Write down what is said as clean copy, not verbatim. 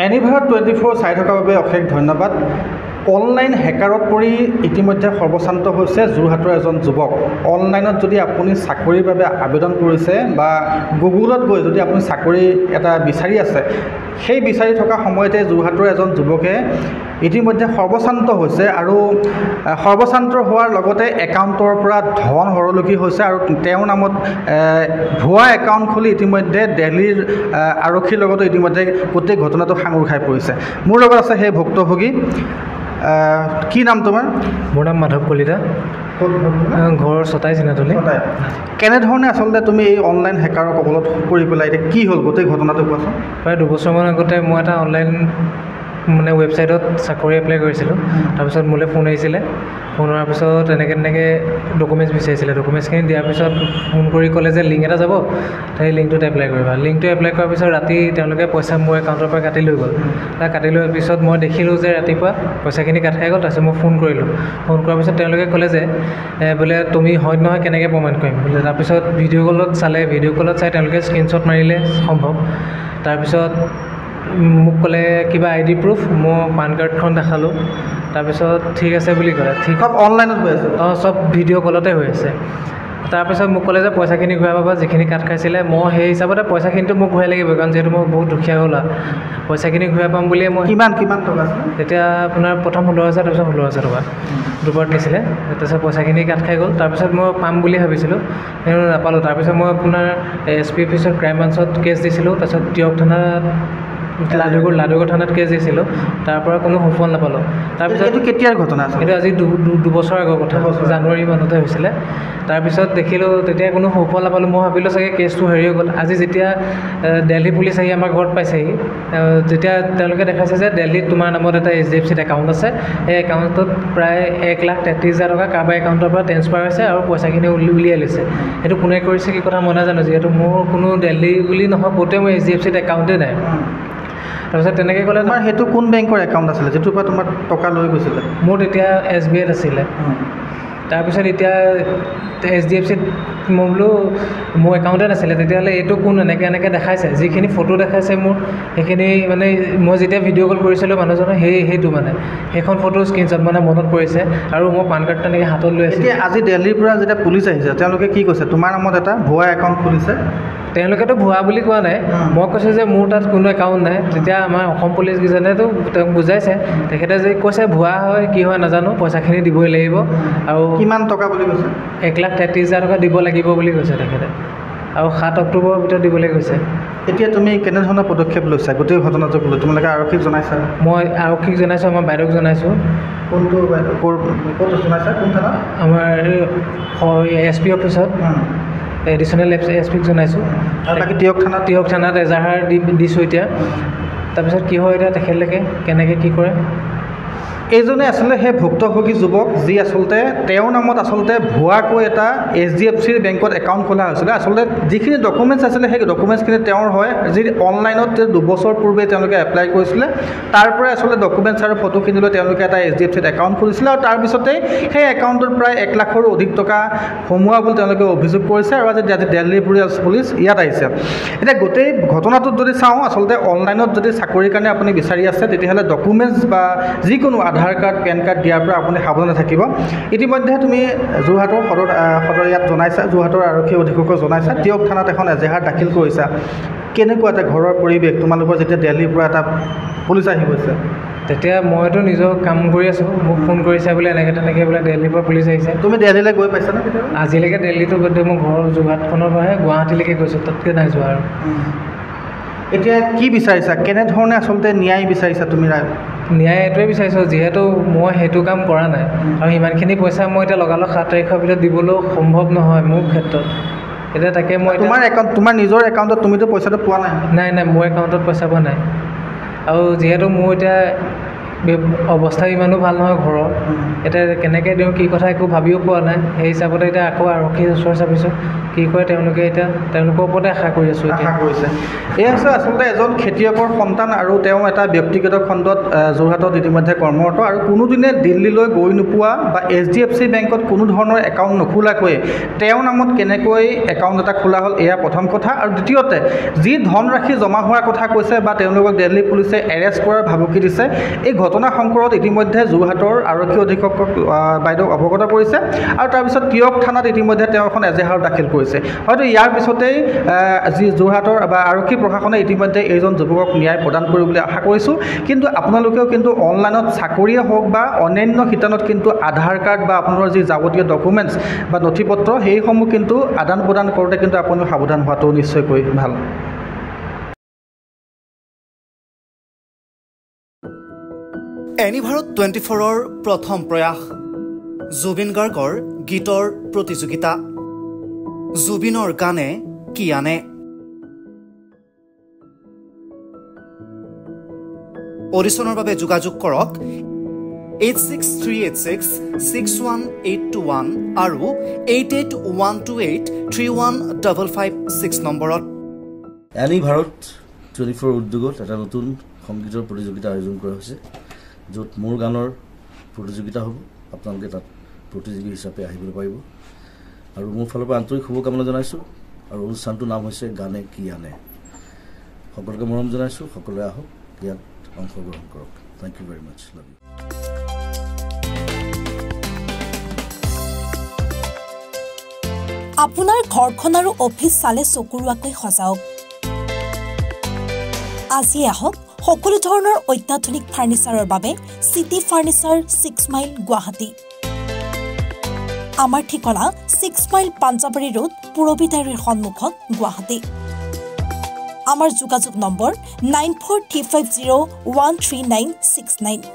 এনিভাৰ 24 চাই থকাৰ বাবে অশেষ ধন্যবাদ। অনলাইন হেকাৰত পৰি ইতিমধ্যে সৰ্বশান্ত হৈছে যোৰহাটৰ এজন যুৱক। অনলাইনত যদি আপুনি চাকৰিৰ বাবে আবেদন কৰিছে বা গুগলত গৈ যদি আপুনি চাকৰি এটা বিচাৰি আছে, সেই বিচাৰি থকা সময়তে যোৰহাটৰ এজন যুৱকে ইতিমধ্যে সৰ্বশান্ত হৈছে আৰু সৰ্বশান্ত হোৱাৰ লগতে একাউণ্টৰ পৰা ধন সৰলকি হৈছে আৰু তেওঁৰ নামত ভুৱা একাউণ্ট খুলি ইতিমধ্যে দিল্লীৰ আৰক্ষীৰ লগতো ইতিমধ্যে গোটেই ঘটনাটো সাঙুৰ খাই পৰিছে। মোৰ লগত আছে সেই ভুক্তভোগী। কি নাম তোমাৰ? মোৰ নাম মাধৱ কলিতা, ঘৰ চতাই চিনাতলি। কেনেধৰণে আচলতে তুমি এই অনলাইন হেকাৰৰ কবলত পৰি পেলাই এতিয়া কি হ'ল গোটেই ঘটনাটো কোৱাচোন। প্ৰায় 2 বছৰমান আগতে মই এটা অনলাইন ৱেবছাইটত চাকৰি এপ্লাই কৰিছিলোঁ। তাৰপিছত মোলৈ ফোন আহিছিলে। ফোন হোৱাৰ পিছত এনেকৈ ডকুমেণ্টছ বিচাৰিছিলে। ডকুমেণ্টছখিনি দিয়াৰ পিছত ফোন কৰি ক'লে যে লিংক এটা যাব, সেই লিংকটোত এপ্লাই কৰিবা। লিংকটো এপ্লাই কৰাৰ পিছত ৰাতি তেওঁলোকে পইচা মোৰ একাউণ্টৰ পৰা কাটি লৈ গ'ল। কাটি লোৱাৰ পিছত মই দেখিলোঁ যে ৰাতিপুৱা পইচাখিনি কাট খাই গ'ল। তাৰপিছত মই ফোন কৰিলোঁ। ফোন কৰাৰ পিছত তেওঁলোকে ক'লে যে বোলে তুমি হয় নহয় কেনেকৈ প্ৰমাণ কৰিম বোলে। তাৰপিছত ভিডিঅ' কলত চালে, ভিডিঅ' কলত চাই তেওঁলোকে স্ক্ৰীণশ্বট মাৰিলে সম্ভৱ। তাৰপিছত মোক ক'লে কিবা ID প্ৰুফ, মই পান কাৰ্ডখন দেখালোঁ। তাৰপিছত ঠিক আছে বুলি ক'লে। ঠিক অনলাইনত হৈ আছে? চব ভিডিঅ' কলতে হৈ আছে। তাৰপিছত মোক ক'লে যে পইচাখিনি ঘূৰাই পাবা যিখিনি কাট খাইছিলে। মই সেই হিচাপতে পইচাখিনিতো মোক ঘূৰাই লাগিব, কাৰণ যিহেতু মই বহুত দুখীয়া হ'লা। পইচাখিনি ঘূৰাই পাম বুলিয়ে মই কিমান টকা আছিলে? তেতিয়া আপোনাৰ প্ৰথম 16,000, তাৰপিছত 16,000 টকা দুবাৰত নিছিলে। তাৰপিছত পইচাখিনি কাট খাই গ'ল। তাৰপিছত মই পাম বুলি ভাবিছিলোঁ, কিন্তু নাপালোঁ। তাৰপিছত মই আপোনাৰ SP অফিচত ক্ৰাইম ব্ৰাঞ্চত কেছ দিছিলোঁ। তাৰপিছত তিয়ক থানাত লাডুগড় থানাত কেছ দিছিলোঁ। তাৰ পৰা কোনো সুফল নাপালোঁ। তাৰপিছত এইটো কেতিয়াৰ ঘটনা আছে? এইটো আজি 2 বছৰ আগৰ কথা, জানুৱাৰী মানতে হৈছিলে। তাৰপিছত দেখিলোঁ তেতিয়া কোনো সুফল নাপালোঁ। মই ভাবিলোঁ চাগে কেছটো হেৰি হৈ গ'ল। আজি যেতিয়া দিল্লী পুলিচ আহি আমাৰ ঘৰত পাইছেহি, যেতিয়া তেওঁলোকে দেখাইছে যে দিল্লীত তোমাৰ নামত এটা HDFCত একাউণ্ট আছে, সেই একাউণ্টত প্ৰায় 1,33,000 টকা কাৰোবাৰ একাউণ্টৰ পৰা ট্ৰেন্সফাৰ হৈছে আৰু পইচাখিনি উলিয়াই লৈছে। সেইটো কোনে কৰিছে কি কথা মই নাজানো, যিহেতু মোৰ কোনো দিল্লী বুলি নহয়, ক'তে মোৰ HDFCত একাউণ্টেই নাই। তাৰপিছত তেনেকৈ ক'লে তোমাৰ সেইটো কোন বেংকৰ একাউণ্ট আছিলে যিটোৰ পৰা তোমাৰ টকা লৈ গৈছিলে? মোৰ তেতিয়া SBIত আছিলে। তাৰপিছত এতিয়া HDFCত মই বোলো মোৰ একাউণ্টে নাছিলে। তেতিয়াহ'লে এইটো কোন এনেকৈ দেখাইছে, যিখিনি ফটো দেখাইছে মোৰ সেইখিনি মানে মই যেতিয়া ভিডিঅ' কল কৰিছিলোঁ মানুহজনে সেইটো মানে সেইখন ফটো স্ক্ৰীণশ্বট মানে মনত পৰিছে। আৰু মই পান কাৰ্ড তেনেকৈ হাতত লৈ আছিলোঁ। এতিয়া আজি দিল্লীৰ পৰা যেতিয়া পুলিচ আহিছে তেওঁলোকে কি কৈছে? তোমাৰ নামত এটা ভুৱা একাউণ্ট খুলিছে। তেওঁলোকেতো ভুৱা বুলি কোৱা নাই, মই কৈছোঁ যে মোৰ তাত কোনো একাউণ্ট নাই। তেতিয়া আমাৰ অসম পুলিচকেইজনেতো তেওঁক বুজাইছে। তেখেতে যে কৈছে ভুৱা হয় কি হয় নাজানো, পইচাখিনি দিবই লাগিব। আৰু কিমান টকা বুলি কৈছে? 1,33,000 টকা দিব লাগিব বুলি কৈছে তেখেতে, আৰু 7 অক্টোবৰৰ ভিতৰত দিবলৈ কৈছে। এতিয়া তুমি কেনেধৰণৰ পদক্ষেপ লৈছা গোটেই ঘটনাটোক লৈ? তোমালোকে আৰক্ষীক জনাইছা? মই আৰক্ষীক জনাইছোঁ, আমাৰ বাইদেউক জনাইছোঁ। কোনটো ক'ত জনাইছা? কোন থানা? আমাৰ SP অফিচত এডিশ্যনেল SPক জনাইছোঁ। আৰু বাকী তিয়ক থানাত এজাহাৰ দিছোঁ এতিয়া। তাৰপিছত কি হয় এতিয়া তেখেতলোকে কেনেকৈ কি কৰে। এইজনে আচলতে সেই ভুক্তভোগী যুৱক, যি আচলতে তেওঁৰ নামত আচলতে ভুৱাকৈ এটা HDFCৰ বেংকত একাউণ্ট খোলা হৈছিলে। আচলতে যিখিনি ডকুমেণ্টছ আছিলে সেই ডকুমেণ্টছখিনি তেওঁৰ হয়, যি অনলাইনত 2 বছৰ পূৰ্বে তেওঁলোকে এপ্লাই কৰিছিলে। তাৰ পৰাই আচলতে ডকুমেণ্টছ আৰু ফটোখিনি লৈ তেওঁলোকে এটা HDFCত একাউণ্ট খুলিছিলে আৰু তাৰ পিছতেই সেই একাউণ্টত প্ৰায় 1 লাখৰো অধিক টকা সোমোৱা বুলি তেওঁলোকে অভিযোগ কৰিছে। আৰু আজি দিল্লী পুলিচ ইয়াত আহিছে। এতিয়া গোটেই ঘটনাটোত যদি চাওঁ, আচলতে অনলাইনত যদি চাকৰিৰ কাৰণে আপুনি বিচাৰি আছে, তেতিয়াহ'লে ডকুমেণ্টছ বা যিকোনো আধাৰ কাৰ্ড, পেন কাৰ্ড দিয়াৰ পৰা আপুনি সাৱধানে থাকিব। ইতিমধ্যে তুমি যোৰহাটৰ সদৰ ইয়াত জনাইছা, যোৰহাটৰ আৰক্ষী অধীক্ষকক জনাইছা, তিয়ক থানাত এখন এজাহাৰ দাখিল কৰিছা। কেনেকুৱা এটা ঘৰৰ পৰিৱেশ তোমালোকৰ যেতিয়া দিল্লীৰ পৰা এটা পুলিচ আহি গৈছে? তেতিয়া মইতো নিজৰ কাম কৰি আছোঁ, মোক ফোন কৰিছে বোলে তেনেকৈ বোলে দিল্লীৰ পৰা পুলিচ আহিছে। তুমি দিল্লীলৈ গৈ পাইছানে কেতিয়াবা? আজিলৈকে দিল্লীটো গৈ মোৰ ঘৰৰ যোৰহাটখনৰ পৰাহে গুৱাহাটীলৈকে গৈছোঁ, তাতকৈ নাই যোৱা। আৰু এতিয়া কি বিচাৰিছা? কেনেধৰণে আচলতে ন্যায় বিচাৰিছা তুমি? ন্যায় এইটোৱে বিচাৰিছোঁ, যিহেতু মই সেইটো কাম কৰা নাই আৰু সিমানখিনি পইচা মই এতিয়া লগালগ 7 তাৰিখৰ ভিতৰত দিবলৈও সম্ভৱ নহয় মোৰ ক্ষেত্ৰত। এতিয়া তাকে মই তোমাৰ নিজৰ একাউণ্টত তুমিতো পইচাটো পোৱা নাই? নাই, মোৰ একাউণ্টত পইচা পোৱা নাই। আৰু যিহেতু মোৰ এতিয়া অৱস্থা ইমানো ভাল নহয় ঘৰৰ এতিয়া কেনেকৈ দিওঁ কি কথা একো ভাবিও পোৱা নাই সেই হিচাপতে এতিয়া আকৌ আৰক্ষীৰ ওচৰ চাপিছোঁ কি কৰে তেওঁলোকে এতিয়া তেওঁলোকৰ ওপৰতে আশা কৰি আছোঁ আশা কৰিছে এই হৈছে আচলতে এজন খেতিয়কৰ সন্তান আৰু তেওঁ এটা ব্যক্তিগত খণ্ডত যোৰহাটত ইতিমধ্যে কৰ্মৰত আৰু কোনোদিনে দিল্লীলৈ গৈ নোপোৱা বা HDFC বেংকত কোনো ধৰণৰ একাউণ্ট নোখোলাকৈ তেওঁৰ নামত কেনেকৈ একাউণ্ট এটা খোলা হ'ল এয়া প্ৰথম কথা আৰু দ্বিতীয়তে যি ধনৰাশি জমা হোৱাৰ কথা কৈছে বা তেওঁলোকক দিল্লী পুলিচে এৰেষ্ট কৰাৰ ভাবুকি দিছে এই ঘটনা সংকটত ইতিমধ্যে যোৰহাটৰ আৰক্ষী অধীক্ষকক বাইদেউ অৱগত কৰিছে আৰু তাৰপিছত তিয়ক থানাত ইতিমধ্যে তেওঁ এখন এজাহাৰ দাখিল কৰিছে হয়তো ইয়াৰ পিছতেই যি যোৰহাটৰ বা আৰক্ষী প্ৰশাসনে ইতিমধ্যে এইজন যুৱকক ন্যায় প্ৰদান কৰিব বুলি আশা কৰিছোঁ কিন্তু আপোনালোকেও কিন্তু অনলাইনত চাকৰিয়ে হওক বা অন্যান্য শিতানত কিন্তু আধাৰ কাৰ্ড বা আপোনাৰ যি যাৱতীয় ডকুমেণ্টছ বা নথিপত্ৰ সেইসমূহ কিন্তু আদান প্ৰদান কৰোঁতে কিন্তু আপুনি সাৱধান হোৱাটো নিশ্চয়কৈ ভাল এনিভাৰত 24ৰ প্ৰথম প্ৰয়াস জুবিন গাৰ্গৰ গীতৰ প্ৰতিযোগিতা জুবিনৰ গানে কি আনে অডিশ্যনৰ বাবে যোগাযোগ কৰক 8638661821 আৰু 8812831556 নম্বৰত এনিভাৰত 24 উদ্যোগত এটা নতুন সংগীতৰ প্ৰতিযোগিতা আয়োজন কৰা হৈছে য'ত মোৰ গানৰ প্ৰতিযোগিতা হ'ব আপোনালোকে তাত প্ৰতিযোগী হিচাপে আহিবলৈ পাৰিব আৰু মোৰ ফালৰ পৰা আন্তৰিক শুভকামনা জনাইছোঁ আৰু অনুষ্ঠানটোৰ নাম হৈছে গানে কি আনে সকলোকে মৰম জনাইছোঁ সকলোৱে আহক ইয়াত অংশগ্ৰহণ কৰক thank you very much love you আপোনাৰ ঘৰখন আৰু অফিচ চালে চকুৰোৱাকৈ সজাওক আজি আহক সকলো ধৰণৰ অত্যাধুনিক ফাৰ্নিচাৰৰ বাবে সিটি ফাৰ্নিচাৰ 6 মাইল গুৱাহাটী আমাৰ ঠিকনা 6 মাইল পাঞ্জাবাৰী ৰোড পুৰবিদাৰীৰ সন্মুখত গুৱাহাটী আমাৰ যোগাযোগ নম্বৰ 9435013969